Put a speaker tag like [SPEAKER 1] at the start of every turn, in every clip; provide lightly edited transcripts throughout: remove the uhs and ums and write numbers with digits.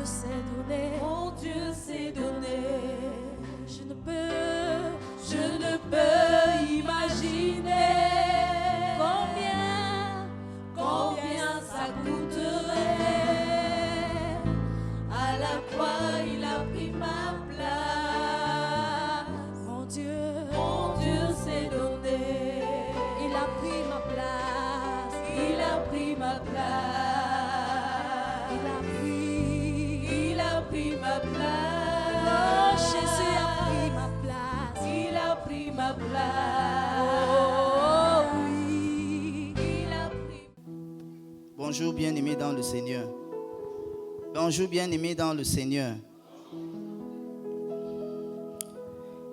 [SPEAKER 1] s'est donné.
[SPEAKER 2] Mon Dieu s'est donné.
[SPEAKER 1] Je ne
[SPEAKER 2] peux imaginer
[SPEAKER 1] combien
[SPEAKER 2] ça coûterait. À la croix, il a pris ma place.
[SPEAKER 1] Mon Dieu
[SPEAKER 2] s'est donné.
[SPEAKER 1] il a pris ma place.
[SPEAKER 2] Il a pris ma place. Il a pris ma place.
[SPEAKER 1] Oh, Jésus a pris ma place.
[SPEAKER 2] Il a pris ma place.
[SPEAKER 1] Oh oui.
[SPEAKER 2] Il a pris.
[SPEAKER 3] Bonjour bien-aimés dans le Seigneur. Bonjour bien-aimés dans le Seigneur.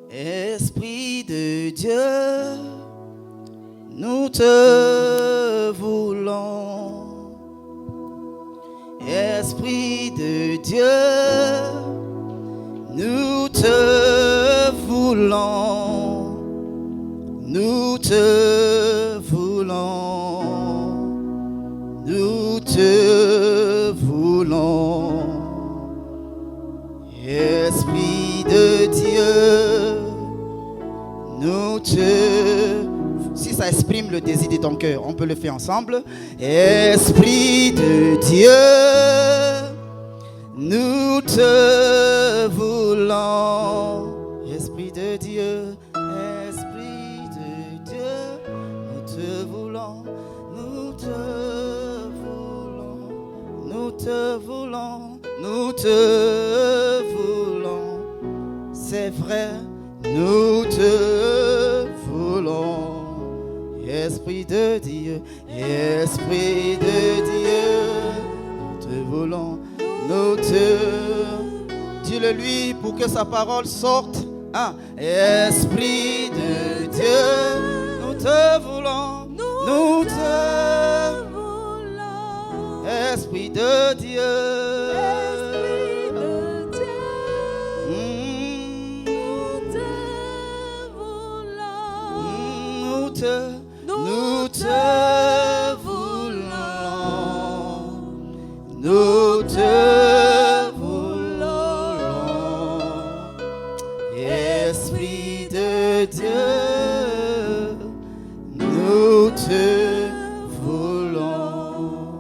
[SPEAKER 3] Esprit de Dieu, nous te voulons. Esprit de Dieu, nous te voulons. Nous te voulons. Nous te voulons. Esprit de Dieu, nous te... Si ça exprime le désir de ton cœur, on peut le faire ensemble. Esprit de Dieu, nous te voulons. Esprit de Dieu, Esprit de Dieu, nous te voulons. Nous te voulons. Nous te voulons. Nous te voulons. C'est vrai, nous te voulons. Esprit de Dieu, Esprit de Dieu, nous te voulons, nous te... Dis-le lui pour que sa parole sorte. Hein? Esprit de Dieu, nous te voulons, nous te voulons. Esprit de Dieu. Nous te voulons, nous te voulons, Esprit de Dieu, nous te voulons.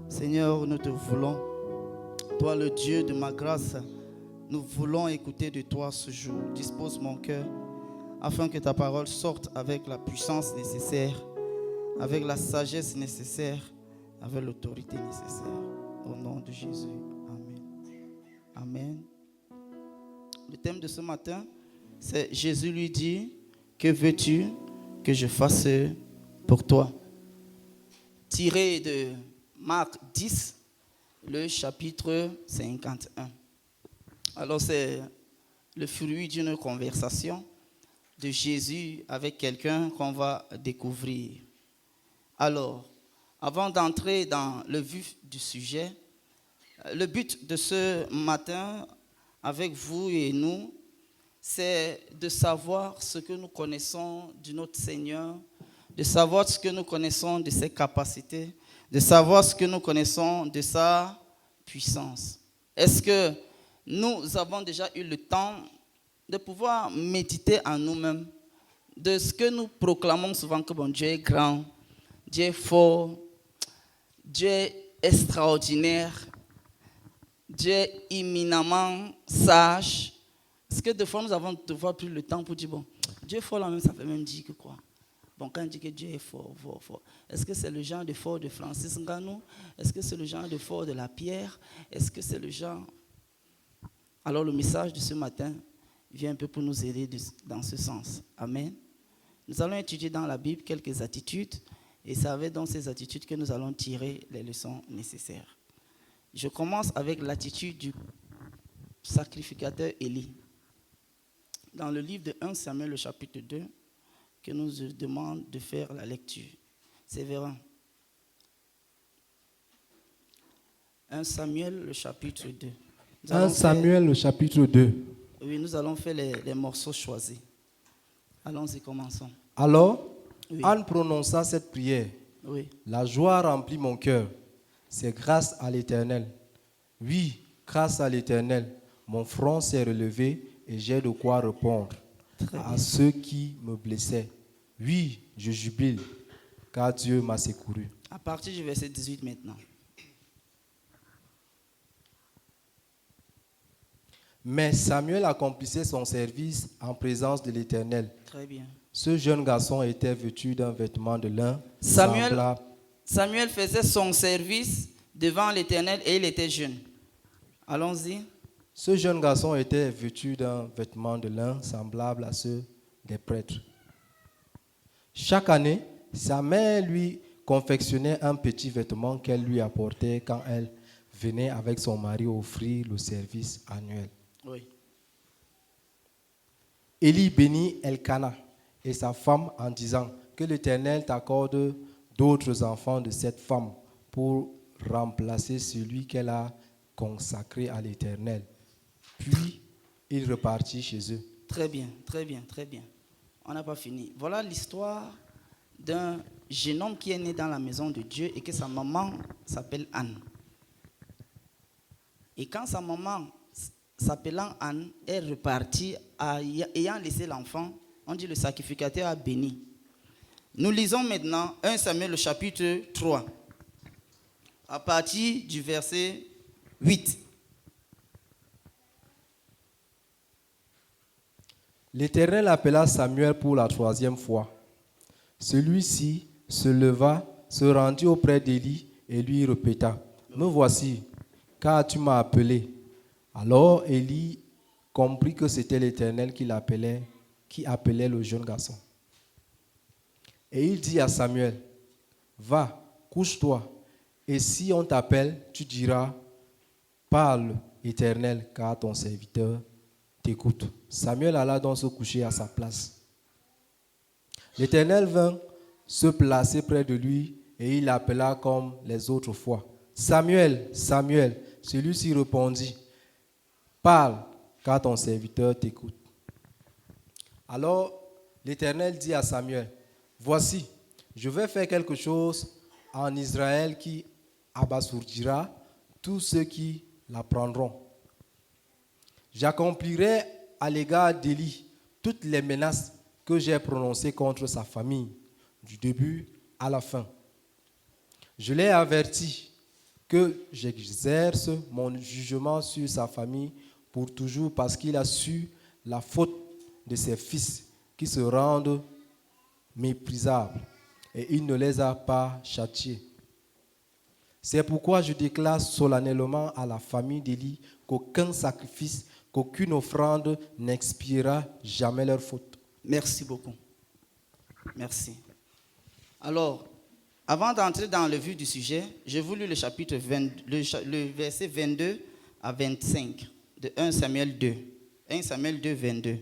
[SPEAKER 3] Seigneur, nous te voulons, toi le Dieu de ma grâce, nous voulons écouter de toi ce jour. Dispose mon cœur, afin que ta parole sorte avec la puissance nécessaire, avec la sagesse nécessaire, avec l'autorité nécessaire. Au nom de Jésus. Amen. Amen. Le thème de ce matin, c'est Jésus lui dit, que veux-tu que je fasse pour toi? Tiré de Marc 10, le chapitre 51. Alors c'est le fruit d'une conversation de Jésus avec quelqu'un qu'on va découvrir. Alors, avant d'entrer dans le vif du sujet, le but de ce matin avec vous et nous, c'est de savoir ce que nous connaissons de notre Seigneur, de savoir ce que nous connaissons de ses capacités, de savoir ce que nous connaissons de sa puissance. Est-ce que nous avons déjà eu le temps de pouvoir méditer en nous-mêmes de ce que nous proclamons souvent que bon, Dieu est grand, Dieu est fort, Dieu est extraordinaire, Dieu est éminemment sage. Est-ce que des fois nous avons devoir plus le temps pour dire bon, Dieu est fort là même, ça fait même dire que quoi? Bon, quand on dit que Dieu est fort, fort, fort, est-ce que c'est le genre de fort de Francis Ngannou? Est-ce que c'est le genre de fort de la pierre? Est-ce que c'est le genre... Alors le message de ce matin vient un peu pour nous aider dans ce sens. Amen. Nous allons étudier dans la Bible quelques attitudes et c'est avec dans ces attitudes que nous allons tirer les leçons nécessaires. Je commence avec l'attitude du sacrificateur Élie. Dans le livre de 1 Samuel, le chapitre 2, que nous demande de faire la lecture. C'est Véran. 1 Samuel, le chapitre 2.
[SPEAKER 4] 1 Samuel, le chapitre 2.
[SPEAKER 3] Oui, nous allons faire les morceaux choisis. Allons-y, commençons.
[SPEAKER 4] Alors,
[SPEAKER 3] Oui.
[SPEAKER 4] Anne prononça cette prière.
[SPEAKER 3] Oui.
[SPEAKER 4] La joie remplit mon cœur. C'est grâce à l'Éternel. Oui, grâce à l'Éternel, mon front s'est relevé et j'ai de quoi répondre à ceux qui me blessaient. Oui, je jubile, car Dieu m'a secouru.
[SPEAKER 3] À partir du verset 18 maintenant.
[SPEAKER 4] Mais Samuel accomplissait son service en présence de l'Éternel.
[SPEAKER 3] Très bien.
[SPEAKER 4] Ce jeune garçon était vêtu d'un vêtement de lin
[SPEAKER 3] Samuel,
[SPEAKER 4] semblable.
[SPEAKER 3] Samuel faisait son service devant l'Éternel et il était jeune. Allons-y.
[SPEAKER 4] Ce jeune garçon était vêtu d'un vêtement de lin semblable à ceux des prêtres. Chaque année, sa mère lui confectionnait un petit vêtement qu'elle lui apportait quand elle venait avec son mari offrir le service annuel.
[SPEAKER 3] Oui.
[SPEAKER 4] Élie bénit Elkana et sa femme en disant que l'Éternel t'accorde d'autres enfants de cette femme pour remplacer celui qu'elle a consacré à l'Éternel. Puis, il repartit chez eux.
[SPEAKER 3] Très bien, très bien, très bien. On n'a pas fini. Voilà l'histoire d'un jeune homme qui est né dans la maison de Dieu et que sa maman s'appelle Anne. Et quand sa maman, s'appelant Anne, est repartie, ayant laissé l'enfant, on dit le sacrificateur a béni. Nous lisons maintenant 1 Samuel le chapitre 3, à partir du verset 8.
[SPEAKER 4] L'Éternel appela Samuel pour la 3e fois. Celui-ci se leva, se rendit auprès d'Élie et lui répéta, « Me voici, car tu m'as appelé. » Alors Élie comprit que c'était l'Éternel qui appelait le jeune garçon. Et il dit à Samuel, « Va, couche-toi, et si on t'appelle, tu diras, « Parle, Éternel, car ton serviteur t'écoute. » Samuel alla donc se coucher à sa place. L'Éternel vint se placer près de lui et il l'appela comme les autres fois. « Samuel, Samuel !» Celui-ci répondit, « Parle, car ton serviteur t'écoute. » Alors l'Éternel dit à Samuel, « Voici, je vais faire quelque chose en Israël qui abasourdira tous ceux qui l'apprendront. J'accomplirai à l'égard d'Élie toutes les menaces que j'ai prononcées contre sa famille, du début à la fin. Je l'ai averti que j'exerce mon jugement sur sa famille pour toujours parce qu'il a su la faute de ses fils qui se rendent méprisables et il ne les a pas châtiés. C'est pourquoi je déclare solennellement à la famille d'Élie qu'aucun sacrifice, qu'aucune offrande n'expiera jamais leur faute. »
[SPEAKER 3] Merci beaucoup. Merci. Alors, avant d'entrer dans le vif du sujet, j'ai voulu le chapitre 20, le verset 22 à 25 de 1 Samuel 2. 1 Samuel 2, 22.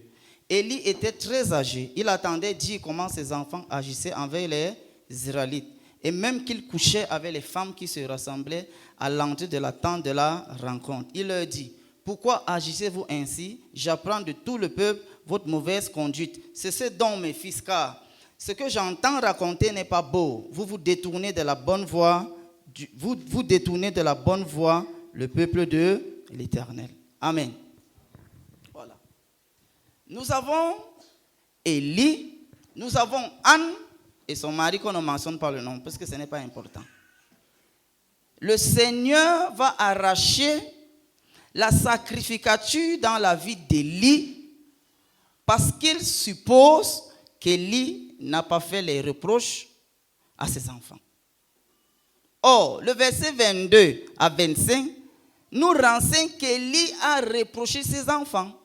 [SPEAKER 3] Élie était très âgé. Il attendait dire comment ses enfants agissaient envers les Israélites. Et même qu'il couchait avec les femmes qui se rassemblaient à l'entrée de la tente de la rencontre. Il leur dit, « Pourquoi agissez-vous ainsi? J'apprends de tout le peuple votre mauvaise conduite. Cessez donc, mes fils, car ce que j'entends raconter n'est pas beau. Vous vous détournez de la bonne voie, vous détournez de la bonne voie le peuple de l'Éternel. » Amen. Voilà. Nous avons Élie, nous avons Anne et son mari qu'on ne mentionne pas le nom parce que ce n'est pas important. Le Seigneur va arracher la sacrificature dans la vie d'Élie parce qu'il suppose qu'Élie n'a pas fait les reproches à ses enfants. Or, le verset 22 à 25 nous renseigne qu'Élie a reproché ses enfants.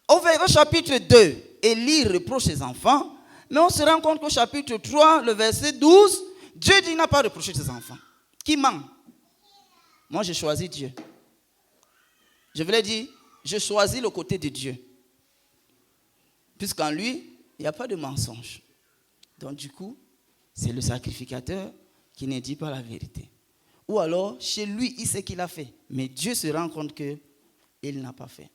[SPEAKER 3] Au chapitre 2, Élie reproche ses enfants, mais on se rend compte qu'au chapitre 3, le verset 12, Dieu dit qu'il n'a pas reproché ses enfants. Qui ment? Moi, j'ai choisi Dieu. Je voulais dire, je choisis le côté de Dieu. Puisqu'en lui, il n'y a pas de mensonge. Donc du coup, c'est le sacrificateur qui ne dit pas la vérité. Ou alors, chez lui, il sait qu'il a fait. Mais Dieu se rend compte qu'il n'a pas fait.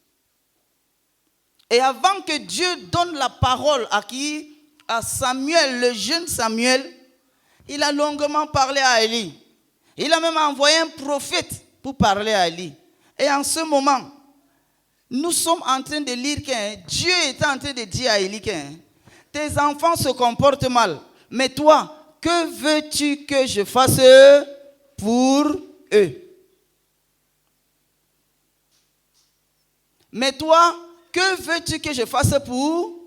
[SPEAKER 3] Et avant que Dieu donne la parole à qui? À Samuel, le jeune Samuel, il a longuement parlé à Élie. Il a même envoyé un prophète pour parler à Élie. Et en ce moment, nous sommes en train de lire que Dieu est en train de dire à Élie que tes enfants se comportent mal. Mais toi, que veux-tu que je fasse pour eux? Mais toi, que veux-tu que je fasse pour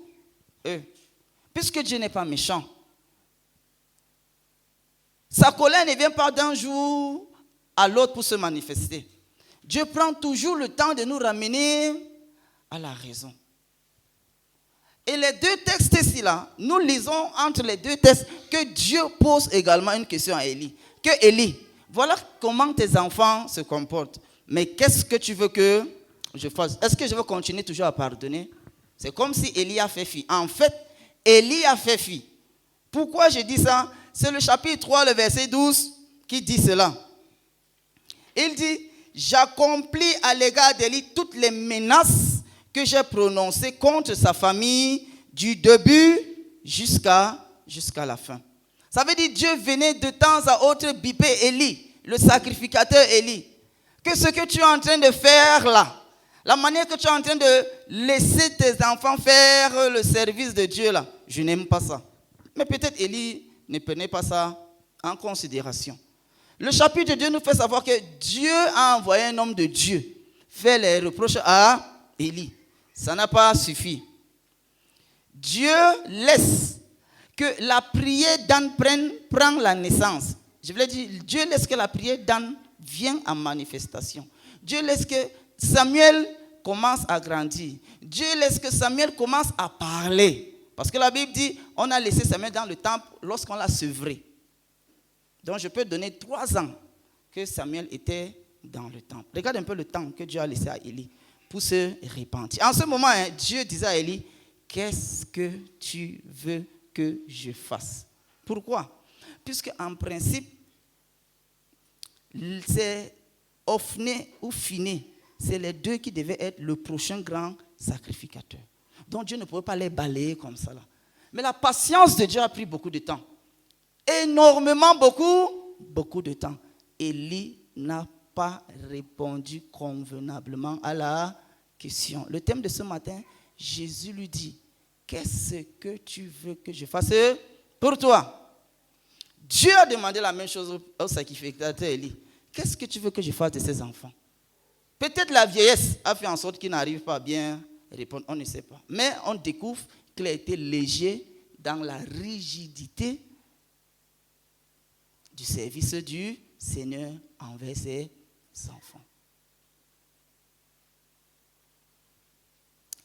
[SPEAKER 3] eux? Puisque Dieu n'est pas méchant. Sa colère ne vient pas d'un jour à l'autre pour se manifester. Dieu prend toujours le temps de nous ramener à la raison. Et les deux textes ici-là, nous lisons entre les deux textes que Dieu pose également une question à Élie. Que Élie, voilà comment tes enfants se comportent. Mais qu'est-ce que tu veux que je fasse? Est-ce que je veux continuer toujours à pardonner? C'est comme si Élie a fait fi. En fait, Élie a fait fi. Pourquoi je dis ça? C'est le chapitre 3, le verset 12 qui dit cela. Il dit, j'accomplis à l'égard d'Élie toutes les menaces que j'ai prononcées contre sa famille du début jusqu'à la fin. Ça veut dire Dieu venait de temps à autre biper Élie, le sacrificateur Élie. Que ce que tu es en train de faire là, la manière que tu es en train de laisser tes enfants faire le service de Dieu là, je n'aime pas ça. Mais peut-être Élie ne prenait pas ça en considération. Le chapitre 2 nous fait savoir que Dieu a envoyé un homme de Dieu faire les reproches à Élie. Ça n'a pas suffi. Dieu laisse que la prière d'Anne prenne la naissance. Je voulais dire, Dieu laisse que la prière d'Anne vienne en manifestation. Dieu laisse que Samuel commence à grandir. Dieu laisse que Samuel commence à parler. Parce que la Bible dit, on a laissé Samuel dans le temple lorsqu'on l'a sevré. Donc je peux donner 3 ans que Samuel était dans le temple. Regarde un peu le temps que Dieu a laissé à Élie pour se repentir. En ce moment, Dieu disait à Élie, qu'est-ce que tu veux que je fasse? Pourquoi? Puisque en principe, c'est Ophné ou Phiné, c'est les deux qui devaient être le prochain grand sacrificateur. Donc Dieu ne pouvait pas les balayer comme ça là. Mais la patience de Dieu a pris beaucoup de temps. Énormément, beaucoup de temps. Élie n'a pas répondu convenablement à la question. Le thème de ce matin, Jésus lui dit, qu'est-ce que tu veux que je fasse pour toi? Dieu a demandé la même chose au sacrificateur Élie. Qu'est-ce que tu veux que je fasse de ces enfants? Peut-être la vieillesse a fait en sorte qu'il n'arrive pas à bien répondre, on ne sait pas. Mais on découvre qu'il a été léger dans la rigidité du service du Seigneur envers ses enfants.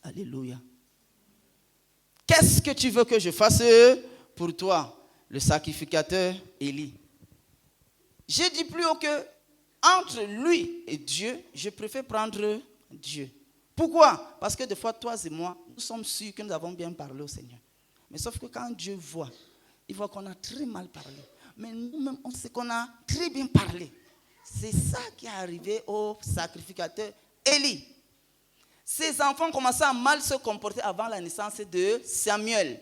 [SPEAKER 3] Alléluia. Qu'est-ce que tu veux que je fasse pour toi, le sacrificateur Élie? J'ai dit plus haut que entre lui et Dieu, je préfère prendre Dieu. Pourquoi? Parce que des fois, toi et moi, nous sommes sûrs que nous avons bien parlé au Seigneur. Mais sauf que quand Dieu voit, il voit qu'on a très mal parlé. Mais nous-mêmes, on sait qu'on a très bien parlé. C'est ça qui est arrivé au sacrificateur Élie. Ses enfants commençaient à mal se comporter avant la naissance de Samuel.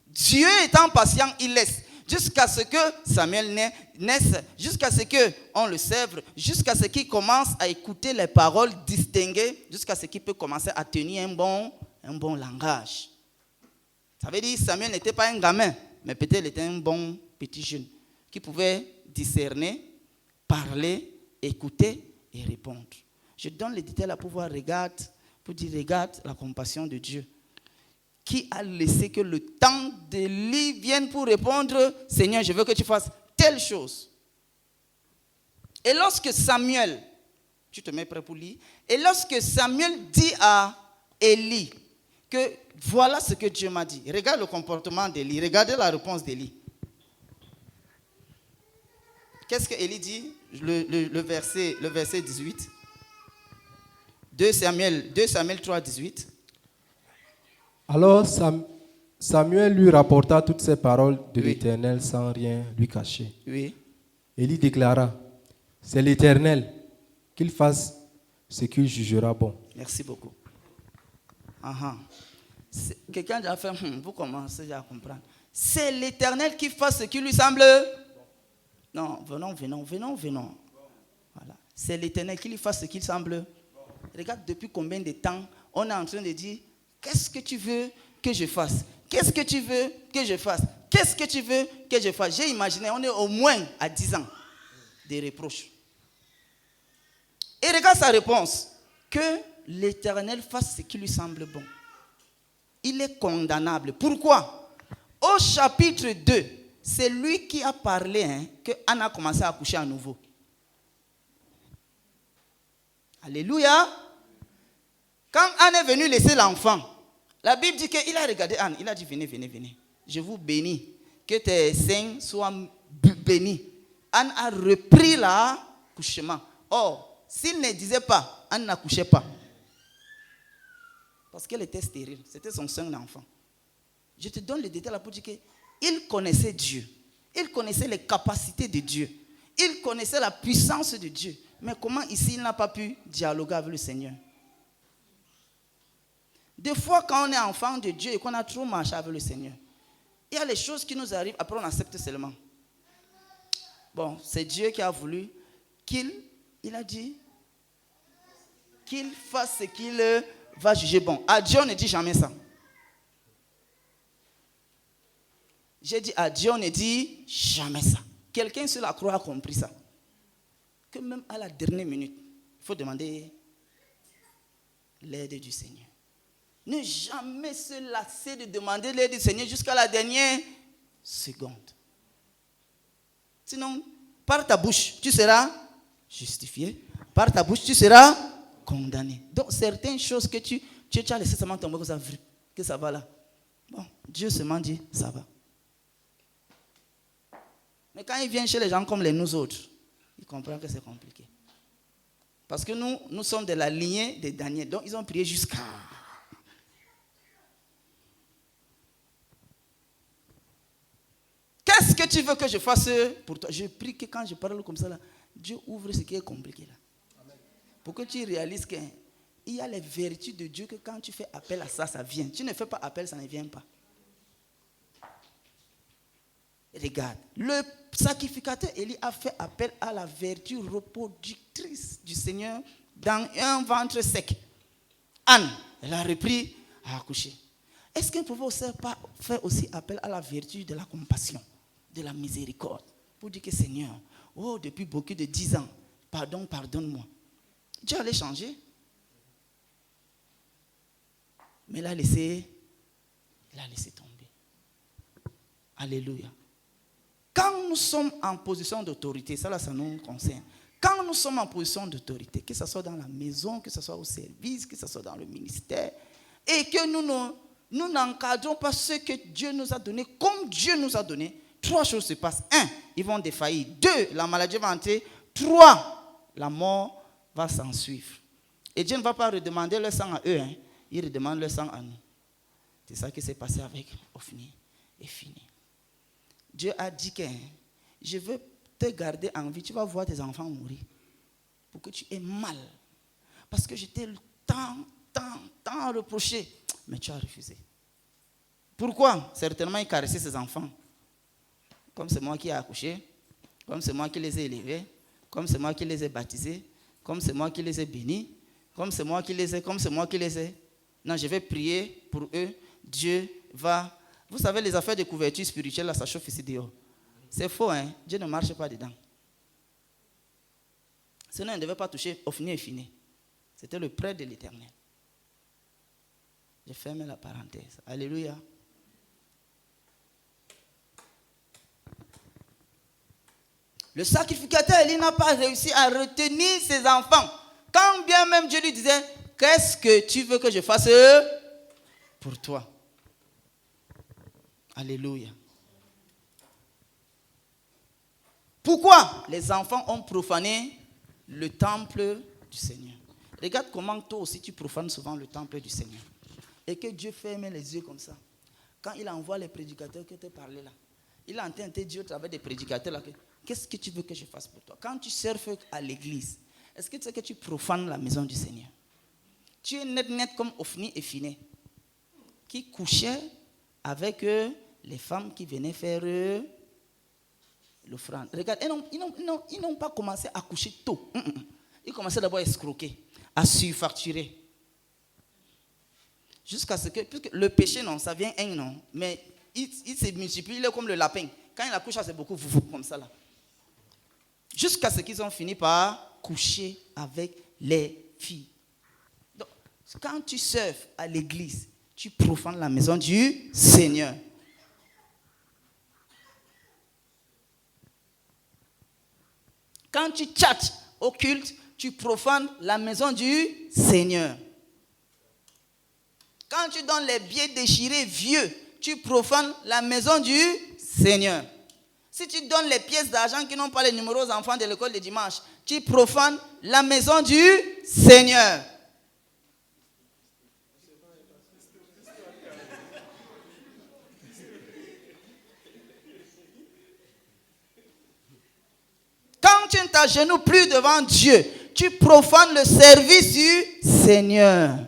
[SPEAKER 3] Dieu étant patient, il laisse. Jusqu'à ce que Samuel naisse, jusqu'à ce qu'on le sèvre, jusqu'à ce qu'il commence à écouter les paroles distinguées, jusqu'à ce qu'il peut commencer à tenir un bon langage. Ça veut dire que Samuel n'était pas un gamin, mais peut-être il était un bon petit jeune qui pouvait discerner, parler, écouter et répondre. Je donne les détails là pour voir, regarde la compassion de Dieu, qui a laissé que le temps d'Élie vienne pour répondre, Seigneur, je veux que tu fasses telle chose. Et lorsque Samuel, tu te mets prêt pour lire, et lorsque Samuel dit à Élie que voilà ce que Dieu m'a dit, regarde le comportement d'Élie, regardez la réponse d'Élie. Qu'est-ce que Élie dit? Le verset 18. 2 Samuel 3, 18.
[SPEAKER 4] Alors Samuel lui rapporta toutes ces paroles de l'Éternel sans rien lui cacher.
[SPEAKER 3] Oui.
[SPEAKER 4] Élie déclara, c'est l'Éternel, qu'il fasse ce qu'il jugera bon.
[SPEAKER 3] Merci beaucoup. Quelqu'un a fait, vous commencez à comprendre. c'est l'Éternel qui fasse ce qui lui semble. Non, venons. Voilà. C'est l'Éternel qui lui fasse ce qu'il semble. Regarde depuis combien de temps on est en train de dire, qu'est-ce que tu veux que je fasse? Qu'est-ce que tu veux que je fasse? Qu'est-ce que tu veux que je fasse? J'ai imaginé, on est au moins à 10 ans des reproches. Et regarde sa réponse. Que l'Éternel fasse ce qui lui semble bon. Il est condamnable. Pourquoi? Au chapitre 2, c'est lui qui a parlé que Anne a commencé à accoucher à nouveau. Alléluia. Quand Anne est venue laisser l'enfant, la Bible dit qu'il a regardé Anne. Il a dit, venez. Je vous bénis. Que tes seins soient bénis. Anne a repris l'accouchement. Or, s'il ne disait pas, Anne n'accouchait pas. Parce qu'elle était stérile. C'était son seul enfant. Je te donne le détail là pour dire qu'il connaissait Dieu. Il connaissait les capacités de Dieu. Il connaissait la puissance de Dieu. Mais comment ici il n'a pas pu dialoguer avec le Seigneur? Des fois, quand on est enfant de Dieu et qu'on a trop marché avec le Seigneur, il y a les choses qui nous arrivent, après on accepte seulement. Bon, c'est Dieu qui a voulu il a dit qu'il fasse ce qu'il va juger bon. À Dieu, on ne dit jamais ça. J'ai dit à Dieu, on ne dit jamais ça. Quelqu'un sur la croix a compris ça. Que même à la dernière minute, il faut demander l'aide du Seigneur. Ne jamais se lasser de demander l'aide du Seigneur jusqu'à la dernière seconde. Sinon, par ta bouche, tu seras justifié. Par ta bouche, tu seras condamné. Donc, certaines choses que tu as laissé seulement tomber que ça va là. Bon, Dieu seulement dit, ça va. Mais quand il vient chez les gens comme nous autres, il comprend que c'est compliqué. Parce que nous sommes de la lignée de Daniel. Donc, ils ont prié jusqu'à... Qu'est-ce que tu veux que je fasse pour toi? Je prie que quand je parle comme ça, là, Dieu ouvre ce qui est compliqué là. Amen. Pour que tu réalises qu'il y a les vertus de Dieu que quand tu fais appel à ça, ça vient. Tu ne fais pas appel, ça ne vient pas. Regarde, le sacrificateur Élie a fait appel à la vertu reproductrice du Seigneur dans un ventre sec. Anne, elle a repris à accoucher. Est-ce qu'on ne pouvait aussi pas faire aussi appel à la vertu de la compassion, de la miséricorde, pour dire que Seigneur, depuis beaucoup de 10 ans, pardonne-moi. Dieu allait changer. Mais il a laissé tomber. Alléluia. Quand nous sommes en position d'autorité, ça nous concerne. Quand nous sommes en position d'autorité, que ce soit dans la maison, que ce soit au service, que ce soit dans le ministère, et que nous n'encadrons pas ce que Dieu nous a donné comme Dieu nous a donné, 3 choses se passent. 1, ils vont défaillir. 2, la maladie va entrer. 3, la mort va s'en suivre. Et Dieu ne va pas redemander le sang à eux, il redemande le sang à nous. C'est ça qui s'est passé avec Ophni et Fini. Dieu a dit que je veux te garder en vie. Tu vas voir tes enfants mourir pour que tu aies mal. Parce que je t'ai tant reproché. Mais tu as refusé. Pourquoi? Certainement, il caressait ses enfants. Comme c'est moi qui ai accouché, comme c'est moi qui les ai élevés, comme c'est moi qui les ai baptisés, comme c'est moi qui les ai bénis, comme c'est moi qui les ai. Non, je vais prier pour eux. Dieu va... Vous savez, les affaires de couverture spirituelle, là, ça chauffe ici dehors. C'est faux, Dieu ne marche pas dedans. Sinon, il ne devait pas toucher Ophni et Fini. C'était le prêtre de l'Éternel. Je ferme la parenthèse. Alléluia. Le sacrificateur, il n'a pas réussi à retenir ses enfants. Quand bien même Dieu lui disait, qu'est-ce que tu veux que je fasse pour toi? Alléluia. Pourquoi les enfants ont profané le temple du Seigneur? Regarde comment toi aussi tu profanes souvent le temple du Seigneur. Et que Dieu ferme les yeux comme ça. Quand il envoie les prédicateurs qui te parlaient là, il a entendu Dieu au travers des prédicateurs là. Qu'est-ce que tu veux que je fasse pour toi? Quand tu surfes à l'église, est-ce que tu sais que tu profanes la maison du Seigneur? Tu es net comme Ophni et Finé, qui couchaient avec les femmes qui venaient faire l'offrande. Regarde, ils n'ont pas commencé à coucher tôt. Ils commençaient d'abord à escroquer, à surfacturer. Jusqu'à ce que, puisque le péché, non, ça vient un, non, mais il se multiplie, il est comme le lapin. Quand il accouche, c'est beaucoup comme ça là. Jusqu'à ce qu'ils ont fini par coucher avec les filles. Donc, quand tu serves à l'église, tu profanes la maison du Seigneur. Quand tu tchatches au culte, tu profanes la maison du Seigneur. Quand tu donnes les billets déchirés vieux, tu profanes la maison du Seigneur. Si tu donnes les pièces d'argent qui n'ont pas les numéros aux enfants de l'école de dimanche, tu profanes la maison du Seigneur. Quand tu ne t'agenouilles plus devant Dieu, tu profanes le service du Seigneur.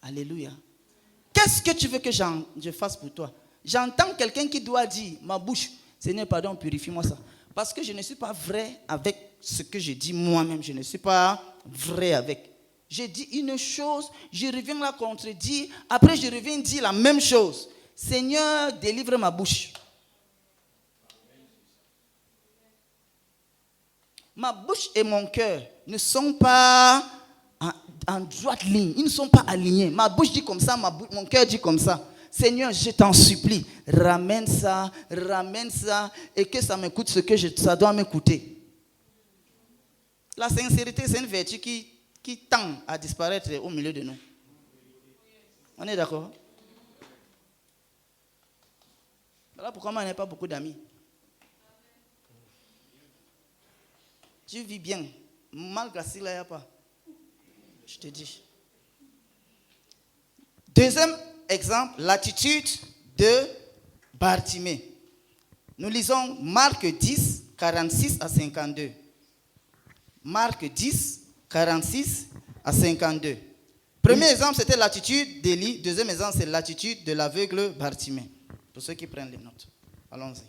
[SPEAKER 3] Alléluia. Qu'est-ce que tu veux que je fasse pour toi? J'entends quelqu'un qui doit dire, ma bouche, Seigneur, pardon, purifie-moi ça. Parce que je ne suis pas vrai avec ce que je dis moi-même. Je ne suis pas vrai avec. Je dis une chose, je reviens la contredire. Après, je reviens dire la même chose. Seigneur, délivre ma bouche. Ma bouche et mon cœur ne sont pas en droite ligne. Ils ne sont pas alignés. Ma bouche dit comme ça, mon cœur dit comme ça. Seigneur, je t'en supplie, ramène ça, et que ça me coûte ce que ça doit me coûter. La sincérité, c'est une vertu qui tend à disparaître au milieu de nous. On est d'accord? Voilà pourquoi moi, je n'ai pas beaucoup d'amis. Tu vis bien. Malgré ça, il n'y a pas. Je te dis. Deuxième exemple, l'attitude de Bartimée. Nous lisons Marc 10, 46 à 52. Marc 10, 46 à 52. Premier exemple, c'était l'attitude d'Élie. Deuxième exemple, c'est l'attitude de l'aveugle Bartimée. Pour ceux qui prennent les notes. Allons-y.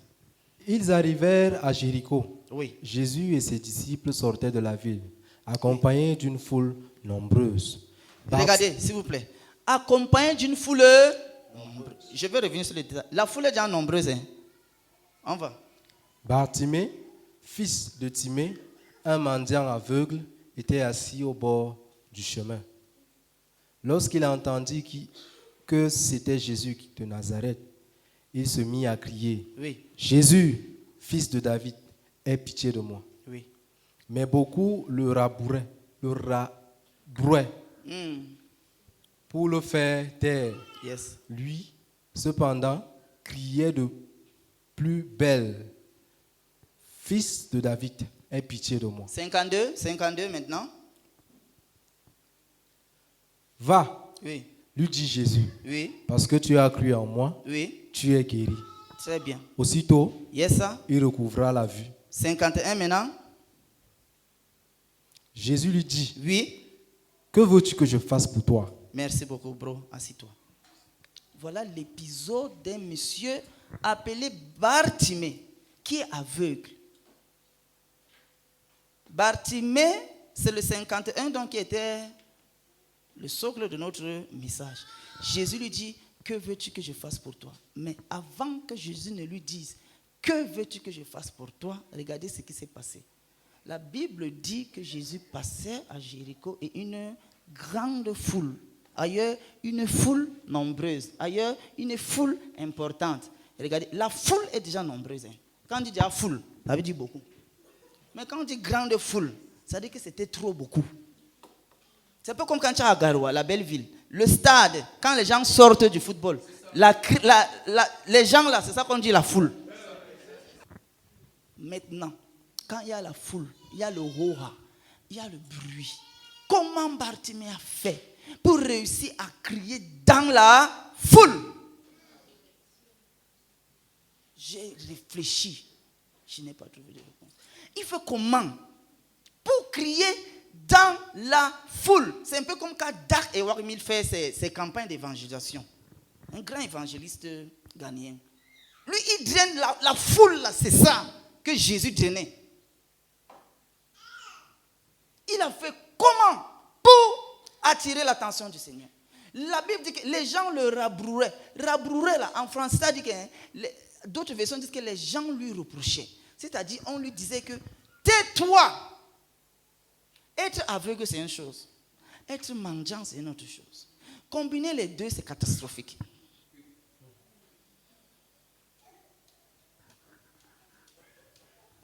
[SPEAKER 4] Ils arrivèrent à Jéricho.
[SPEAKER 3] Oui.
[SPEAKER 4] Jésus et ses disciples sortaient de la ville, accompagnés d'une foule nombreuse.
[SPEAKER 3] Regardez, s'il vous plaît. Accompagné d'une foule nombreuse. Je vais revenir sur les détails. La foule est déjà nombreuse. Hein. On va.
[SPEAKER 4] Bartimée, fils de Timée, un mendiant aveugle, était assis au bord du chemin. Lorsqu'il entendit que c'était Jésus de Nazareth, il se mit à crier,
[SPEAKER 3] oui.
[SPEAKER 4] Jésus, fils de David, aie pitié de moi.
[SPEAKER 3] Oui.
[SPEAKER 4] Mais beaucoup le rabrouaient pour le faire taire.
[SPEAKER 3] Yes.
[SPEAKER 4] Lui, cependant, criait de plus belle, fils de David, aie pitié de moi.
[SPEAKER 3] 52 maintenant.
[SPEAKER 4] Va,
[SPEAKER 3] Oui.
[SPEAKER 4] lui dit Jésus,
[SPEAKER 3] Oui.
[SPEAKER 4] parce que tu as cru en moi,
[SPEAKER 3] Oui.
[SPEAKER 4] tu es guéri.
[SPEAKER 3] Très bien.
[SPEAKER 4] Aussitôt,
[SPEAKER 3] Yes, ça.
[SPEAKER 4] il recouvra la vue.
[SPEAKER 3] 51 maintenant.
[SPEAKER 4] Jésus lui dit,
[SPEAKER 3] Oui.
[SPEAKER 4] que veux-tu que je fasse pour toi?
[SPEAKER 3] Merci beaucoup, bro. Assis-toi. Voilà l'épisode d'un monsieur appelé Bartimée, qui est aveugle. Bartimée, c'est le 51 donc qui était le socle de notre message. Jésus lui dit, que veux-tu que je fasse pour toi? Mais avant que Jésus ne lui dise, que veux-tu que je fasse pour toi? Regardez ce qui s'est passé. La Bible dit que Jésus passait à Jéricho et une grande foule. Ailleurs, une foule nombreuse. Ailleurs, une foule importante. Regardez, la foule est déjà nombreuse. Hein. Quand on dit déjà foule, ça veut dire beaucoup. Mais quand on dit grande foule, ça veut dire que c'était trop beaucoup. C'est un peu comme quand tu es à Garoua, la belle ville. Le stade, quand les gens sortent du football, les gens là, c'est ça qu'on dit la foule. Maintenant, quand il y a la foule, il y a le roha, il y a le bruit. Comment Bartimée a fait pour réussir à crier dans la foule? J'ai réfléchi. Je n'ai pas trouvé de réponse. Il fait comment pour crier dans la foule. C'est un peu comme quand Dak Heward-Mills fait ses campagnes d'évangélisation. Un grand évangéliste ghanéen. Lui, il draine la foule, là, c'est ça que Jésus drainait. Il a fait comment pour attirer l'attention du Seigneur. La Bible dit que les gens le rabrouaient. Rabrouaient, là, en français, ça dit que d'autres versions disent que les gens lui reprochaient. C'est-à-dire, on lui disait que tais-toi. Être aveugle, c'est une chose. Être mendiant, c'est une autre chose. Combiner les deux, c'est catastrophique.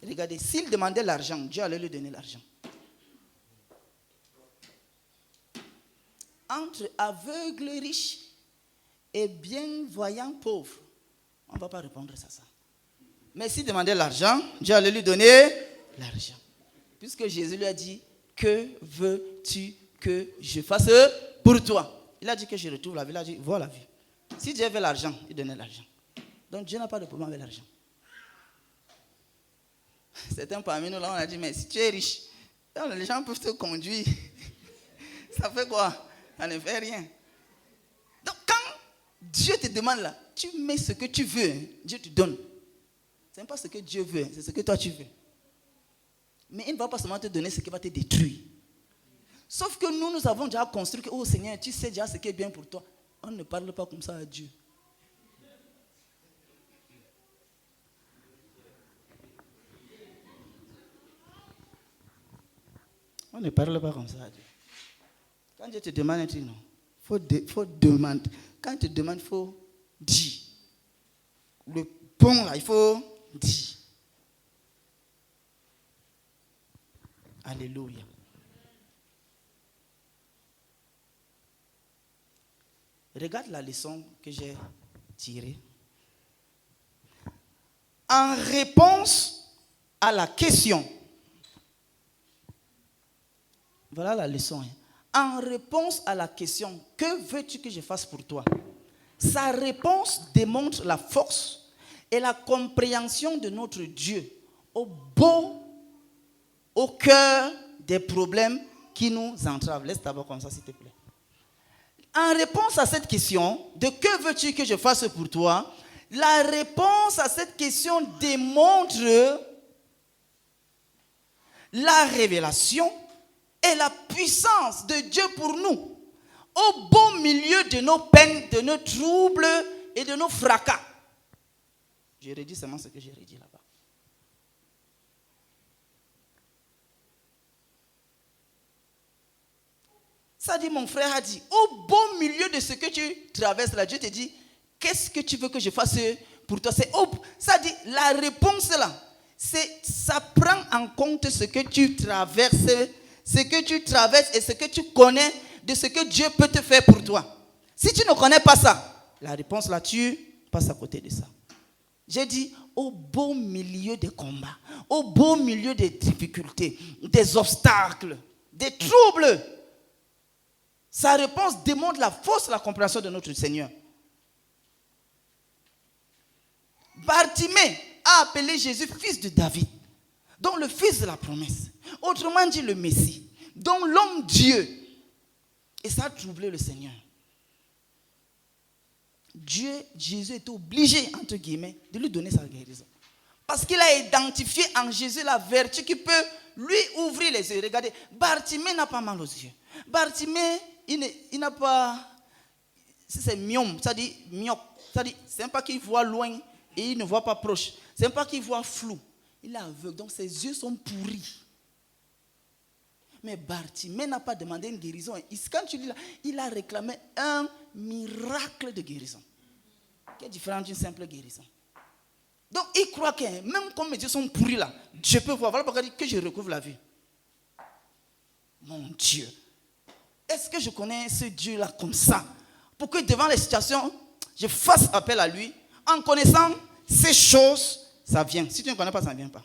[SPEAKER 3] Regardez, s'il demandait l'argent, Dieu allait lui donner l'argent. Entre aveugle riche et bien-voyant pauvre, on ne va pas répondre à ça. Mais s'il demandait l'argent, Dieu allait lui donner l'argent. Puisque Jésus lui a dit, que veux-tu que je fasse pour toi? Il a dit que je retrouve la vie. Il a dit, vois la vie. Si Dieu veut l'argent, il donnait l'argent. Donc Dieu n'a pas de problème avec l'argent. Certains parmi nous, là, on a dit, mais si tu es riche, les gens peuvent te conduire. Ça fait quoi? Ça ne fait rien. Donc quand Dieu te demande là, tu mets ce que tu veux, Dieu te donne. Ce n'est pas ce que Dieu veut, c'est ce que toi tu veux. Mais il ne va pas seulement te donner ce qui va te détruire. Sauf que nous avons déjà construit que, oh Seigneur, tu sais déjà ce qui est bien pour toi. On ne parle pas comme ça à Dieu. On ne parle pas comme ça à Dieu. Quand Dieu te demande un truc, non. Faut demander. Quand il te demande, il faut dire. Le pont là, il faut dire. Alléluia. Regarde la leçon que j'ai tirée. En réponse à la question, voilà la leçon. En réponse à la question, que veux-tu que je fasse pour toi? Sa réponse démontre la force et la compréhension de notre Dieu au cœur des problèmes qui nous entravent. Laisse d'abord comme ça, s'il te plaît. En réponse à cette question, de que veux-tu que je fasse pour toi? La réponse à cette question démontre la révélation et la puissance de Dieu pour nous, au beau milieu de nos peines, de nos troubles et de nos fracas. Je redis seulement ce que j'ai redit là-bas. Ça dit, mon frère a dit, au beau milieu de ce que tu traverses là, Dieu te dit, qu'est-ce que tu veux que je fasse pour toi? Ça dit, la réponse là, ça prend en compte ce que tu traverses, et ce que tu connais de ce que Dieu peut te faire pour toi. Si tu ne connais pas ça, la réponse là, tu passes à côté de ça. J'ai dit, au beau milieu des combats, au beau milieu des difficultés, des obstacles, des troubles, sa réponse démontre la force et la compréhension de notre Seigneur. Bartimée a appelé Jésus fils de David, donc le fils de la promesse. Autrement dit, le Messie, donc l'homme Dieu. Et ça a troublé le Seigneur. Jésus est obligé, entre guillemets, de lui donner sa guérison. Parce qu'il a identifié en Jésus la vertu qui peut lui ouvrir les yeux. Regardez, Bartimée n'a pas mal aux yeux. Bartimée, il n'a pas... C'est myome, ça dit myope. Ça dit, c'est pas qu'il voit loin et il ne voit pas proche. C'est pas qu'il voit flou. Il est aveugle, donc ses yeux sont pourris. Mais Bartimée n'a pas demandé une guérison. Quand tu lis là, il a réclamé un miracle de guérison. Qui est différent d'une simple guérison. Donc il croit que même comme mes yeux sont pourris là, je peux voir. Voilà pourquoi il dit que je recouvre la vue. Mon Dieu. Est-ce que je connais ce Dieu-là comme ça? Pour que devant les situations, je fasse appel à lui. En connaissant ces choses, ça vient. Si tu ne connais pas, ça ne vient pas.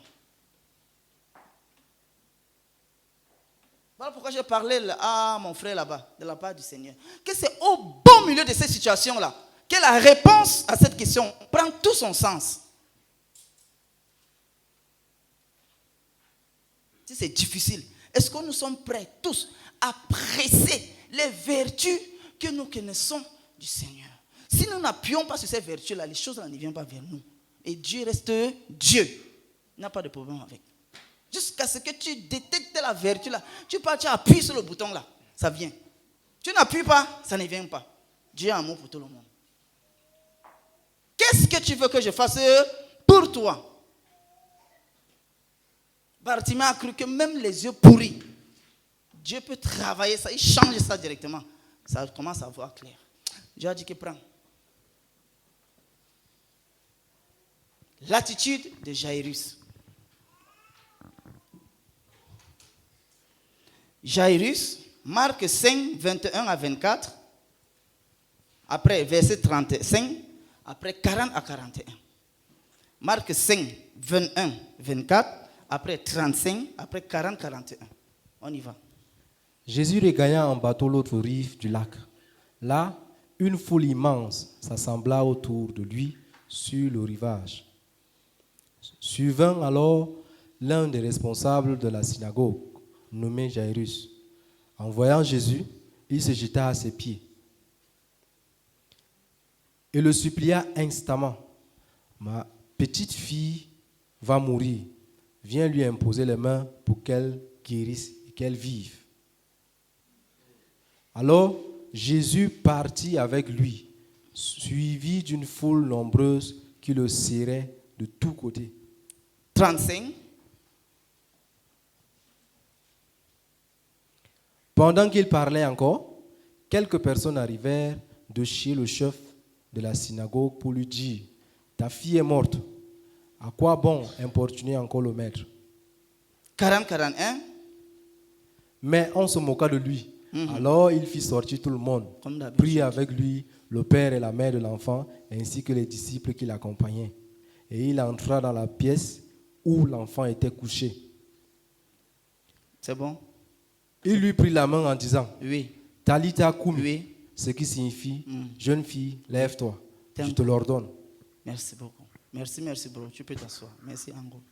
[SPEAKER 3] Voilà pourquoi j'ai parlé à mon frère là-bas, de la part du Seigneur. Que c'est au beau milieu de ces situations-là que la réponse à cette question prend tout son sens. Si c'est difficile, Est-ce que nous sommes prêts tous à presser les vertus que nous connaissons du Seigneur? Si nous n'appuyons pas sur ces vertus-là, les choses ne viennent pas vers nous. Et Dieu reste Dieu. Il n'y a pas de problème avec. Jusqu'à ce que tu détectes la vertu-là, tu appuies sur le bouton-là, ça vient. Tu n'appuies pas, ça ne vient pas. Dieu a amour pour tout le monde. Qu'est-ce que tu veux que je fasse pour toi? Bartimée a cru que même les yeux pourris, Dieu peut travailler ça, il change ça directement. Ça commence à voir clair. Dieu a dit que prends. L'attitude de Jairus. Jairus, Marc 5, 21 à 24, après verset 35, après 40 à 41. Marc 5, 21, 24, après 35, après 40, 41. On y va.
[SPEAKER 4] Jésus regagna en bateau l'autre rive du lac. Là, une foule immense s'assembla autour de lui sur le rivage. Survint alors l'un des responsables de la synagogue, nommé Jairus. En voyant Jésus, il se jeta à ses pieds et le supplia instamment. Ma petite fille va mourir. Viens lui imposer les mains pour qu'elle guérisse et qu'elle vive. Alors Jésus partit avec lui, suivi d'une foule nombreuse qui le serrait de tous côtés.
[SPEAKER 3] 35.
[SPEAKER 4] Pendant qu'il parlait encore, quelques personnes arrivèrent de chez le chef de la synagogue pour lui dire: ta fille est morte. À quoi bon importuner encore le maître?
[SPEAKER 3] 40, 41.
[SPEAKER 4] Mais on se moqua de lui. Alors il fit sortir tout le monde,
[SPEAKER 3] Comme d'habitude.
[SPEAKER 4] prit avec lui le père et la mère de l'enfant, ainsi que les disciples qui l'accompagnaient. Et il entra dans la pièce où l'enfant était couché.
[SPEAKER 3] C'est bon?
[SPEAKER 4] Il lui prit la main en disant:
[SPEAKER 3] Oui.
[SPEAKER 4] Talita koum,
[SPEAKER 3] Oui.
[SPEAKER 4] ce qui signifie jeune fille, lève-toi.
[SPEAKER 3] Tiens.
[SPEAKER 4] Je te l'ordonne.
[SPEAKER 3] Merci beaucoup. Merci, bro. Tu peux t'asseoir. Merci, Ango.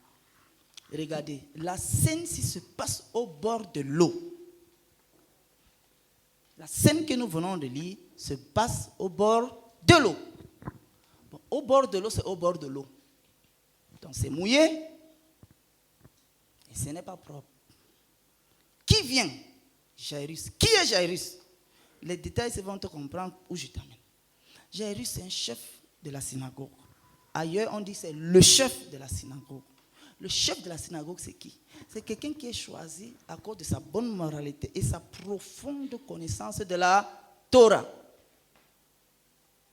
[SPEAKER 3] Regardez, la scène se passe au bord de l'eau. La scène que nous venons de lire se passe au bord de l'eau. Bon, au bord de l'eau, c'est au bord de l'eau. Donc c'est mouillé et ce n'est pas propre. Qui vient? Jairus. Qui est Jairus? Les détails vont te comprendre où je t'amène. Jairus, c'est un chef de la synagogue. Ailleurs, on dit c'est le chef de la synagogue. Le chef de la synagogue, c'est qui? C'est quelqu'un qui est choisi à cause de sa bonne moralité et sa profonde connaissance de la Torah.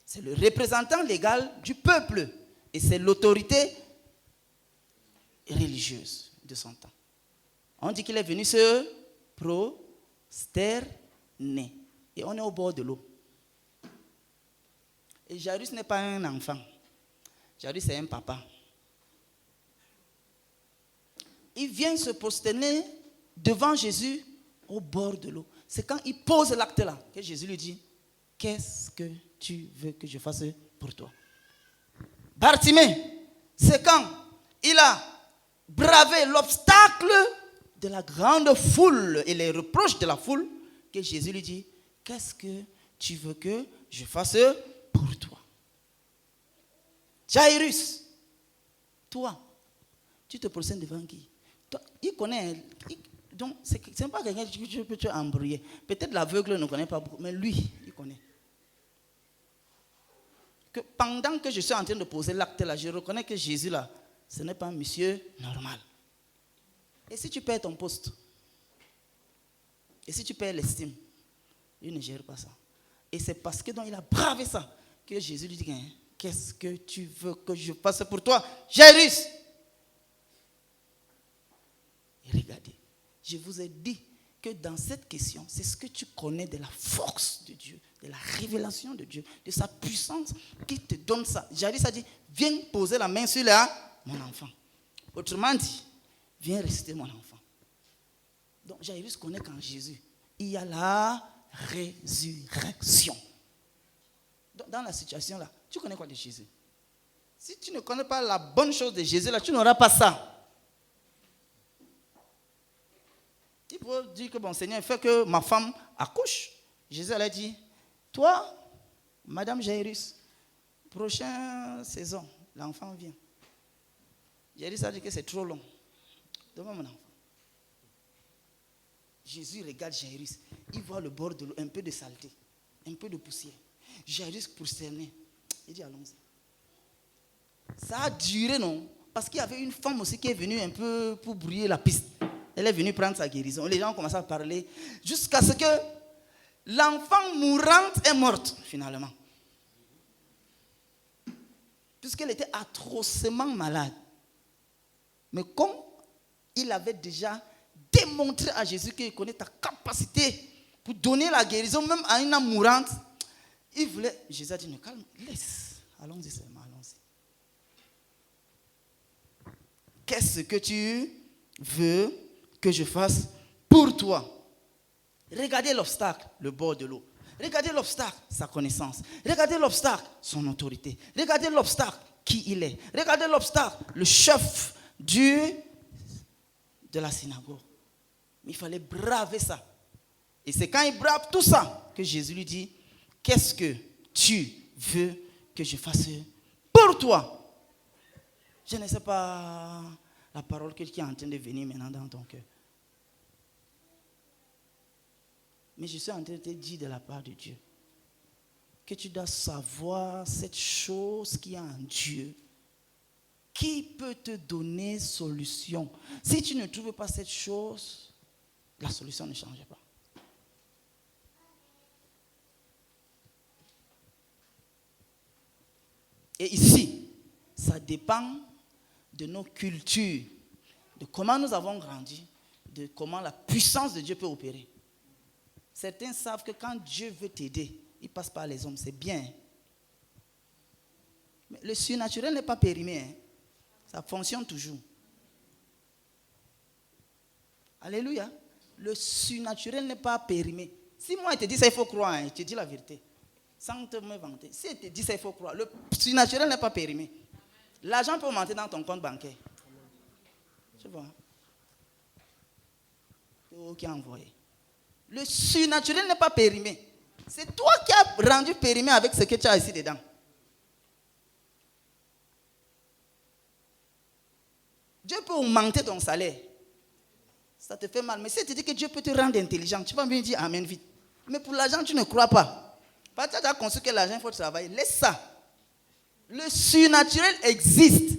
[SPEAKER 3] C'est le représentant légal du peuple et c'est l'autorité religieuse de son temps. On dit qu'il est venu se prosterner et on est au bord de l'eau. Et Jairus n'est pas un enfant. Jairus est un papa. Il vient se prosterner devant Jésus au bord de l'eau. C'est quand il pose l'acte là que Jésus lui dit: qu'est-ce que tu veux que je fasse pour toi? Bartimée, c'est quand il a bravé l'obstacle de la grande foule et les reproches de la foule que Jésus lui dit: qu'est-ce que tu veux que je fasse pour toi? Jairus, toi, tu te prosternes devant qui? Toi, il connaît, donc c'est pas quelqu'un que tu peux embrouiller. Peut-être l'aveugle ne connaît pas beaucoup, mais lui, il connaît. Que pendant que je suis en train de poser l'acte là, je reconnais que Jésus là, ce n'est pas un monsieur normal. Et si tu perds ton poste, et si tu perds l'estime, il ne gère pas ça. Et c'est parce que donc il a bravé ça que Jésus lui dit: qu'est-ce que tu veux que je fasse pour toi, Jairus? Et regardez, je vous ai dit que dans cette question, c'est ce que tu connais de la force de Dieu, de la révélation de Dieu, de sa puissance qui te donne ça. Jairus a dit: viens poser la main sur mon enfant. Autrement dit, viens ressusciter mon enfant. Donc Jairus connaît qu'en Jésus, il y a la résurrection. Dans la situation là, tu connais quoi de Jésus? Si tu ne connais pas la bonne chose de Jésus là, tu n'auras pas ça. Il peut dire que bon Seigneur, il fait que ma femme accouche. Jésus elle a dit, toi, Madame Jairus, prochaine saison, l'enfant vient. Jairus a dit que c'est trop long. Donne-moi mon enfant. Jésus regarde Jairus. Il voit le bord de l'eau, un peu de saleté, un peu de poussière. Jairus prosterné. Il dit allons-y. Ça a duré, non? Parce qu'il y avait une femme aussi qui est venue un peu pour brouiller la piste. Elle est venue prendre sa guérison. Les gens ont commencé à parler jusqu'à ce que l'enfant mourante est morte, finalement. Puisqu'elle était atrocement malade. Mais comme il avait déjà démontré à Jésus qu'il connaît ta capacité pour donner la guérison, même à une âme mourante, il voulait. Jésus a dit, calme, laisse. Allons-y seulement, allons-y. Qu'est-ce que tu veux que je fasse pour toi? Regardez l'obstacle, le bord de l'eau. Regardez l'obstacle, sa connaissance. Regardez l'obstacle, son autorité. Regardez l'obstacle, qui il est. Regardez l'obstacle, le chef de la synagogue. Mais il fallait braver ça. Et c'est quand il brave tout ça que Jésus lui dit, qu'est-ce que tu veux que je fasse pour toi? Je ne sais pas la parole qui est en train de venir maintenant dans ton cœur. Mais je suis en train de te dire de la part de Dieu que tu dois savoir cette chose qui est en Dieu, qui peut te donner solution. Si tu ne trouves pas cette chose, la solution ne change pas. Et ici, ça dépend de nos cultures, de comment nous avons grandi, de comment la puissance de Dieu peut opérer. Certains savent que quand Dieu veut t'aider, il passe par les hommes, c'est bien. Mais le surnaturel n'est pas périmé, hein. Ça fonctionne toujours. Alléluia. Le surnaturel n'est pas périmé. Si moi, je te dis ça, il faut croire, hein, je te dis la vérité. Sans te me vanter. Si je te dis ça, il faut croire. Le surnaturel n'est pas périmé. L'argent peut augmenter dans ton compte bancaire. Tu vois. C'est vous qui a envoyé. Le surnaturel n'est pas périmé. C'est toi qui as rendu périmé avec ce que tu as ici dedans. Dieu peut augmenter ton salaire. Ça te fait mal. Mais si tu dis que Dieu peut te rendre intelligent, tu vas bien dire amen vite. Mais pour l'argent, tu ne crois pas. Parce que tu as conçu que l'argent, il faut travailler. Laisse ça. Le surnaturel existe.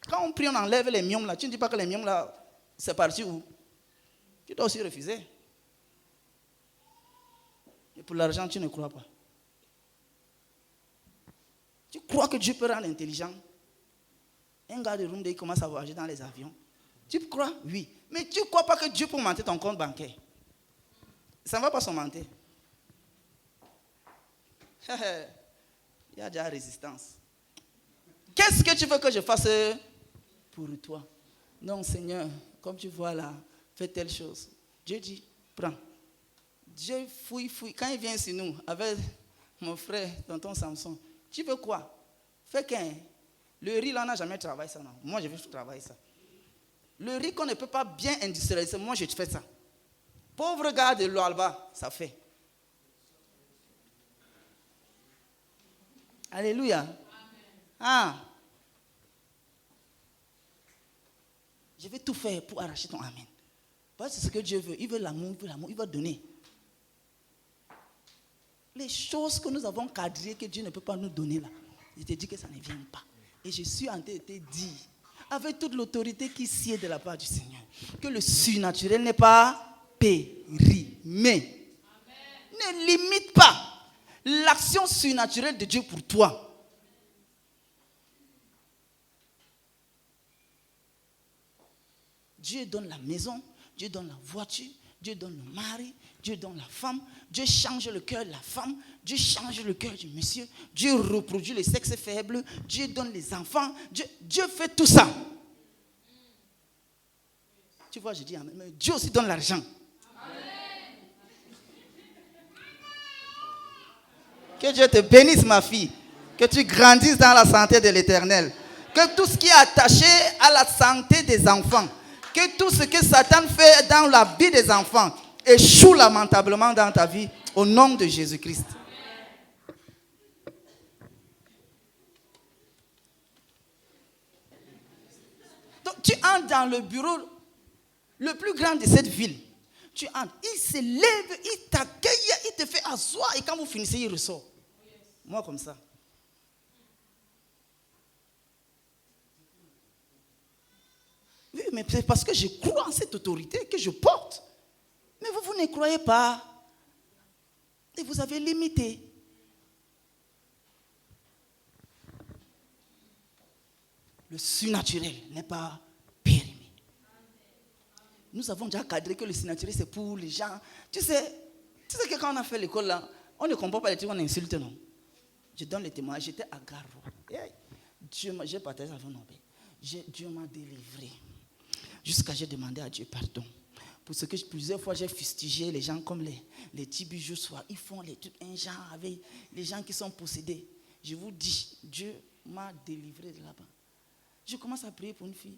[SPEAKER 3] Quand on prie, on enlève les miomes là. Tu ne dis pas que les miomes là, c'est parti où? Tu dois aussi refuser. Et pour l'argent, tu ne crois pas. Tu crois que Dieu peut rendre intelligent? Un gars de Rumde, il commence à voyager dans les avions. Tu crois? Oui. Mais tu ne crois pas que Dieu peut augmenter ton compte bancaire? Ça ne va pas s'augmenter. Il y a déjà résistance. Qu'est-ce que tu veux que je fasse pour toi? Non, Seigneur, comme tu vois là, fais telle chose. Dieu dit, prends. Dieu fouille. Quand il vient sur nous, avec mon frère, tonton Samson, tu veux quoi? Fais qu'un. Le riz, là, on n'a jamais travaillé ça, non. Moi, je vais travailler ça. Le riz qu'on ne peut pas bien industrialiser, moi, je fais ça. Pauvre gars de l'Alba, ça fait. Alléluia. Amen. Ah. Je vais tout faire pour arracher ton amen. Parce que c'est ce que Dieu veut. Il veut l'amour, il veut donner. Les choses que nous avons cadrées, que Dieu ne peut pas nous donner là, je te dis que ça ne vient pas. Et je suis en train de te dire, avec toute l'autorité qui sied de la part du Seigneur, que le surnaturel n'est pas périmé. Ne limite pas l'action surnaturelle de Dieu pour toi. Dieu donne la maison, Dieu donne la voiture, Dieu donne le mari, Dieu donne la femme, Dieu change le cœur de la femme, Dieu change le cœur du monsieur, Dieu reproduit les sexes faibles, Dieu donne les enfants, Dieu fait tout ça. Tu vois, je dis amen, mais Dieu aussi donne l'argent. Que Dieu te bénisse, ma fille. Que tu grandisses dans la santé de l'Éternel. Que tout ce qui est attaché à la santé des enfants, que tout ce que Satan fait dans la vie des enfants échoue lamentablement dans ta vie au nom de Jésus-Christ. Donc tu entres dans le bureau le plus grand de cette ville. Tu entres, il se lève, il t'accueille, il te fait asseoir et quand vous finissez, il ressort. Moi comme ça. Oui, mais c'est parce que je crois en cette autorité que je porte. Mais vous ne croyez pas. Et vous avez limité. Le surnaturel n'est pas périmé. Nous avons déjà cadré que le surnaturel c'est pour les gens. Tu sais que quand on a fait l'école là, on ne comprend pas les trucs, on insulte, non. Je donne le témoignage, j'étais à Garo. J'ai partagé avec mon père. Dieu m'a délivré. Jusqu'à j'ai demandé à Dieu pardon. Pour ce que plusieurs fois j'ai fustigé les gens comme les Tibi Joshua. Ils font les trucs un genre avec les gens qui sont possédés. Je vous dis, Dieu m'a délivré de là-bas. Je commence à prier pour une fille.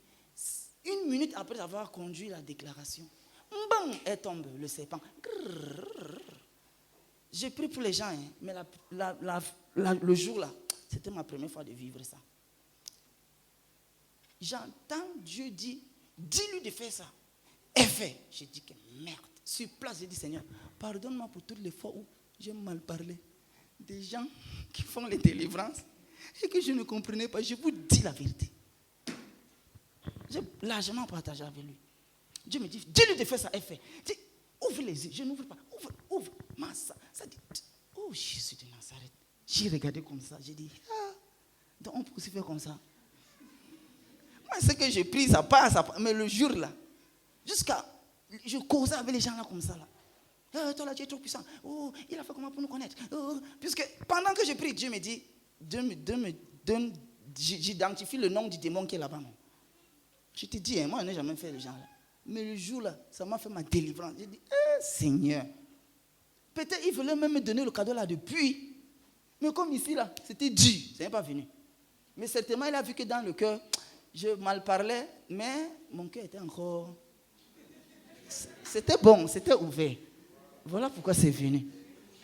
[SPEAKER 3] 1 minute après avoir conduit la déclaration, bang, elle tombe, le serpent. J'ai prié pour les gens, hein, mais le jour là, c'était ma première fois de vivre ça. J'entends Dieu dire, dis-lui de faire ça. Elle fait. J'ai dit que merde. Sur place, j'ai dit, Seigneur, pardonne-moi pour toutes les fois où j'ai mal parlé. Des gens qui font les délivrances et que je ne comprenais pas. Je vous dis la vérité. J'ai largement partagé avec lui. Dieu me dit, dis-lui de faire ça. Elle fait. Dis, ouvre les yeux. Je n'ouvre pas. Ouvre. Ça dit, oh Jésus de Nazareth. J'ai regardé comme ça. J'ai dit, donc on peut aussi faire comme ça. Moi, ce que j'ai pris, ça passe. Mais le jour là, je causais avec les gens là comme ça là. Toi là, tu es trop puissant. Oh, il a fait comment pour nous connaître? Puisque pendant que je prie, Dieu me dit, j'identifie le nom du démon qui est là-bas. Non? Je te dis, moi, je n'ai jamais fait les gens là. Mais le jour là, ça m'a fait ma délivrance. J'ai dit, Seigneur. Peut-être il voulait même me donner le cadeau là depuis. Mais comme ici là, c'était dur. Ça n'est pas venu. Mais certainement, il a vu que dans le cœur, je mal parlais, mais mon cœur était encore... C'était bon, c'était ouvert. Voilà pourquoi c'est venu.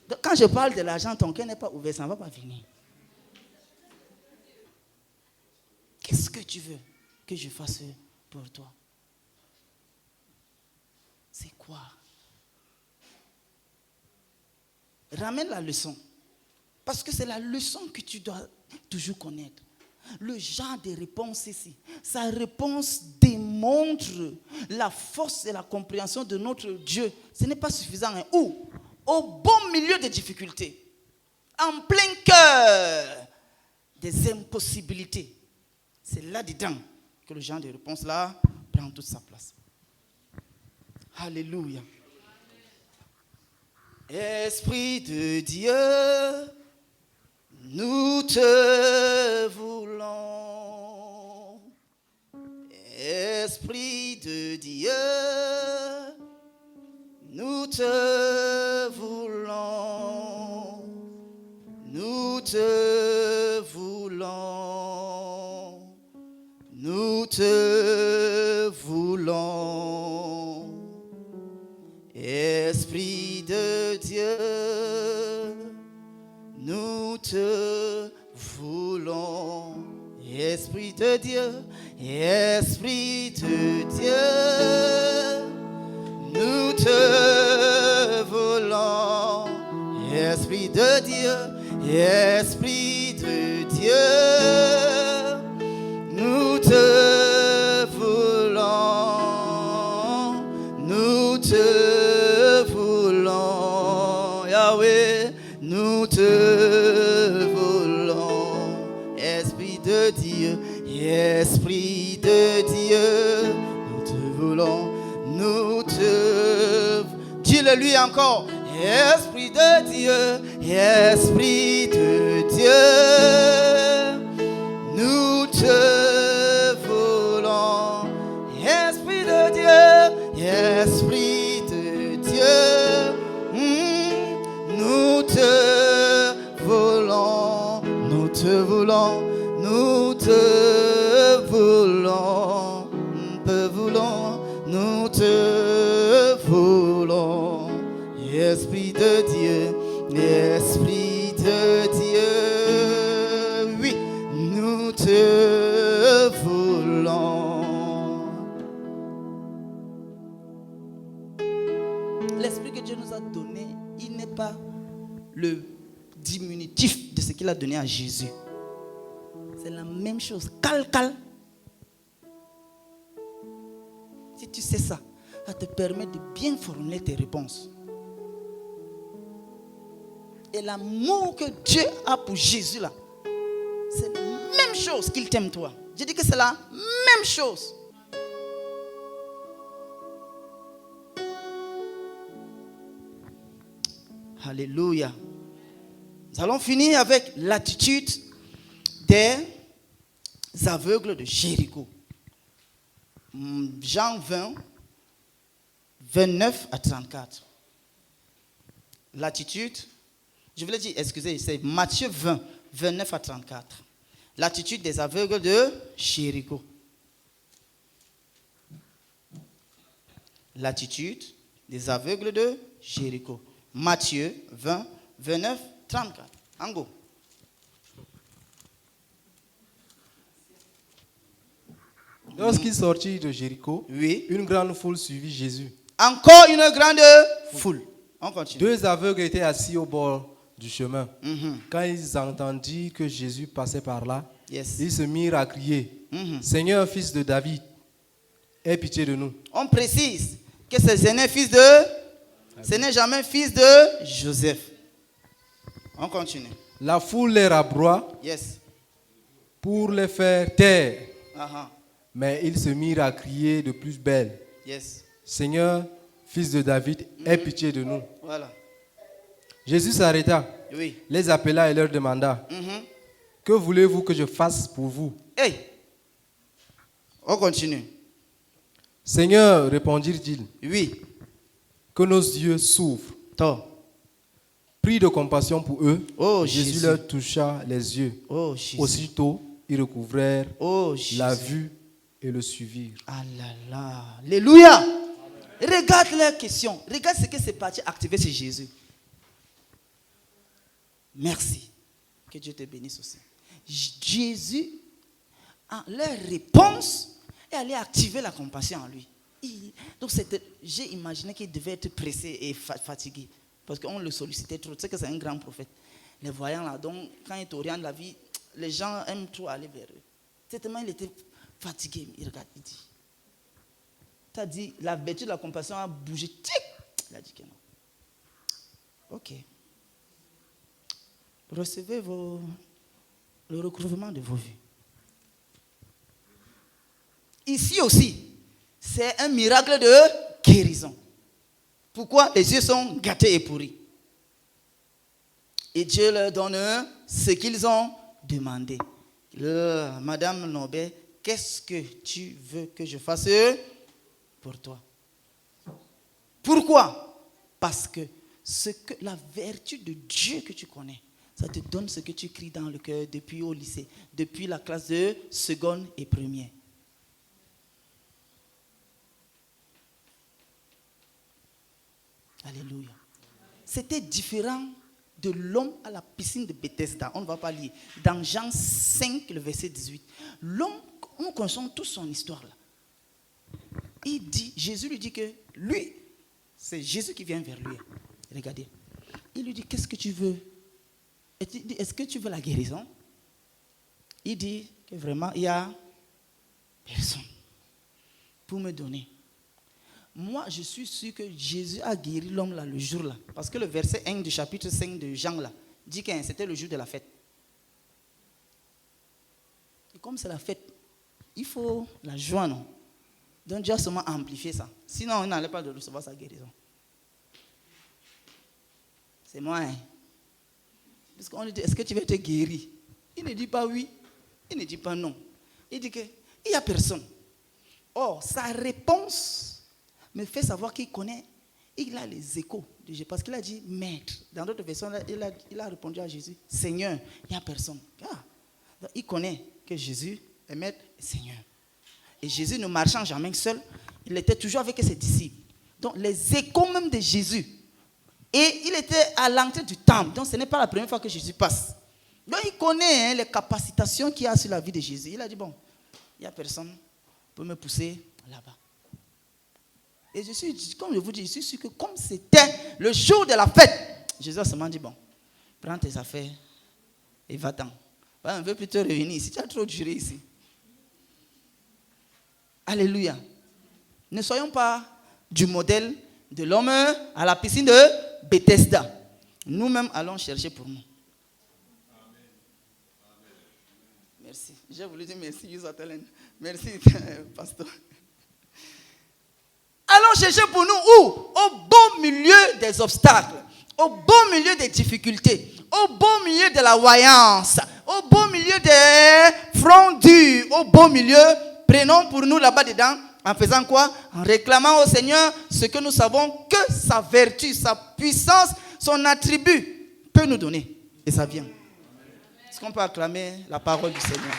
[SPEAKER 3] Donc, quand je parle de l'argent, ton cœur n'est pas ouvert, ça ne va pas venir. Qu'est-ce que tu veux que je fasse pour toi? C'est quoi? Ramène la leçon. Parce que c'est la leçon que tu dois toujours connaître. Le genre de réponse ici, sa réponse démontre la force et la compréhension de notre Dieu. Ce n'est pas suffisant. Hein? Où? Au bon milieu des difficultés, en plein cœur des impossibilités. C'est là-dedans que le genre de réponse là prend toute sa place. Alléluia. Esprit de Dieu, nous te voulons. Esprit de Dieu, nous te voulons. Nous te voulons. Nous te voulons. Esprit de Dieu, nous te voulons. Esprit de Dieu, Esprit de Dieu, nous te voulons. Esprit de Dieu, Esprit de Dieu, nous te voulons. Nous te voulons. Yahweh, nous te voulons. Esprit de Dieu, Esprit de Dieu, nous te voulons, nous te... Dis-le lui encore. Esprit de Dieu, Esprit de Dieu, nous te voulons. Esprit de Dieu, Esprit de Dieu, nous te voulons, nous te voulons, nous te le diminutif de ce qu'il a donné à Jésus. C'est la même chose. Cal. Si tu sais ça, ça te permet de bien formuler tes réponses. Et l'amour que Dieu a pour Jésus là, c'est la même chose qu'il t'aime toi. Je dis que c'est la même chose. Alléluia. Nous allons finir avec l'attitude des aveugles de Jéricho. Jean 20, 29 à 34. L'attitude, je voulais dire, excusez, c'est Matthieu 20, 29 à 34. L'attitude des aveugles de Jéricho. L'attitude des aveugles de Jéricho. Matthieu 20, 29, 34. En go.
[SPEAKER 4] Lorsqu'il sortit de Jéricho,
[SPEAKER 3] Oui.
[SPEAKER 4] une grande foule suivit Jésus.
[SPEAKER 3] Encore une grande foule. On continue.
[SPEAKER 4] 2 aveugles étaient assis au bord du chemin.
[SPEAKER 3] Mhm.
[SPEAKER 4] Quand ils entendirent que Jésus passait par là,
[SPEAKER 3] Yes.
[SPEAKER 4] ils se mirent à crier,
[SPEAKER 3] Mhm.
[SPEAKER 4] Seigneur, fils de David, aie pitié de nous.
[SPEAKER 3] On précise que ce n'est fils de... Ce n'est jamais fils de Joseph. On continue.
[SPEAKER 4] La foule les rabroie
[SPEAKER 3] Yes.
[SPEAKER 4] pour les faire taire.
[SPEAKER 3] Aha.
[SPEAKER 4] Mais ils se mirent à crier de plus belle,
[SPEAKER 3] Yes.
[SPEAKER 4] Seigneur, fils de David, aie pitié de nous.
[SPEAKER 3] Voilà.
[SPEAKER 4] Jésus s'arrêta,
[SPEAKER 3] Oui.
[SPEAKER 4] les appela et leur demanda,
[SPEAKER 3] Mhm.
[SPEAKER 4] que voulez-vous que je fasse pour vous?
[SPEAKER 3] Hey. On continue.
[SPEAKER 4] Seigneur, répondirent-ils,
[SPEAKER 3] Oui.
[SPEAKER 4] que nos yeux s'ouvrent.
[SPEAKER 3] Toi.
[SPEAKER 4] Pris de compassion pour eux,
[SPEAKER 3] Oh,
[SPEAKER 4] Jésus
[SPEAKER 3] Jésus.
[SPEAKER 4] leur toucha les yeux.
[SPEAKER 3] Oh, Jésus.
[SPEAKER 4] Aussitôt, ils recouvrèrent
[SPEAKER 3] Oh, Jésus.
[SPEAKER 4] la vue et le suivirent.
[SPEAKER 3] Ah là là. Alléluia. Regarde leur question. Regarde ce que c'est parti activer chez Jésus. Merci. Que Dieu te bénisse aussi. Jésus, leur réponse est allé activer la compassion en lui. Donc j'ai imaginé qu'il devait être pressé et fatigué. Parce qu'on le sollicitait trop. Tu sais que c'est un grand prophète. Les voyants là, donc quand il t'oriente la vie, les gens aiment trop aller vers eux. C'est tellement il était fatigué. Il regarde, il dit. Tu as dit, la vertu de la compassion a bougé. Tic! Il a dit que non. Ok. Recevez le recouvrement de vos vues. Ici aussi, c'est un miracle de guérison. Pourquoi? Les yeux sont gâtés et pourris. Et Dieu leur donne ce qu'ils ont demandé. Madame Nobel, qu'est-ce que tu veux que je fasse pour toi? Pourquoi? Parce que la vertu de Dieu que tu connais, ça te donne ce que tu cries dans le cœur depuis au lycée, depuis la classe de seconde et première. Alléluia. C'était différent de l'homme à la piscine de Bethesda. On ne va pas lire. Dans Jean 5, le verset 18. L'homme, nous connaissons toute son histoire là. Jésus lui dit que lui, c'est Jésus qui vient vers lui. Regardez. Il lui dit, qu'est-ce que tu veux? Est-ce que tu veux la guérison? Il dit que vraiment, il n'y a personne pour me donner. Moi, je suis sûr que Jésus a guéri l'homme là le jour là. Parce que le verset 1 du chapitre 5 de Jean là dit que c'était le jour de la fête. Et comme c'est la fête, il faut la joie, non? Donc Dieu a seulement amplifié ça. Sinon, on n'allait pas de recevoir sa guérison. C'est moi, hein? Parce qu'on lui dit, est-ce que tu veux être guéri? Il ne dit pas oui, il ne dit pas non. Il dit qu'il n'y a personne. Or, sa réponse me fait savoir qu'il connaît, il a les échos de Jésus. Parce qu'il a dit maître. Dans d'autres versions, il a répondu à Jésus, Seigneur, il n'y a personne. Donc, il connaît que Jésus est maître et Seigneur. Et Jésus ne marchant jamais seul, il était toujours avec ses disciples. Donc les échos même de Jésus. Et il était à l'entrée du temple. Donc ce n'est pas la première fois que Jésus passe. Donc il connaît les capacitations qu'il y a sur la vie de Jésus. Il a dit, bon, il n'y a personne pour me pousser là-bas. Et je suis, comme je vous dis, je suis sûr que comme c'était le jour de la fête, Jésus a seulement dit, bon, prends tes affaires et va-t'en. On ne veut plus te réunir ici. Tu as trop duré ici. Alléluia. Ne soyons pas du modèle de l'homme à la piscine de Bethesda. Nous-mêmes allons chercher pour nous. Merci. J'ai voulu dire merci, Yusatelen. Merci, pasteur. Allons chercher pour nous où? Au beau milieu des obstacles, au beau milieu des difficultés, au beau milieu de la voyance, au beau milieu des fronts durs, au beau milieu. Prenons pour nous là-bas dedans, en faisant quoi? En réclamant au Seigneur ce que nous savons que sa vertu, sa puissance, son attribut peut nous donner. Et ça vient. Est-ce qu'on peut acclamer la parole du Seigneur?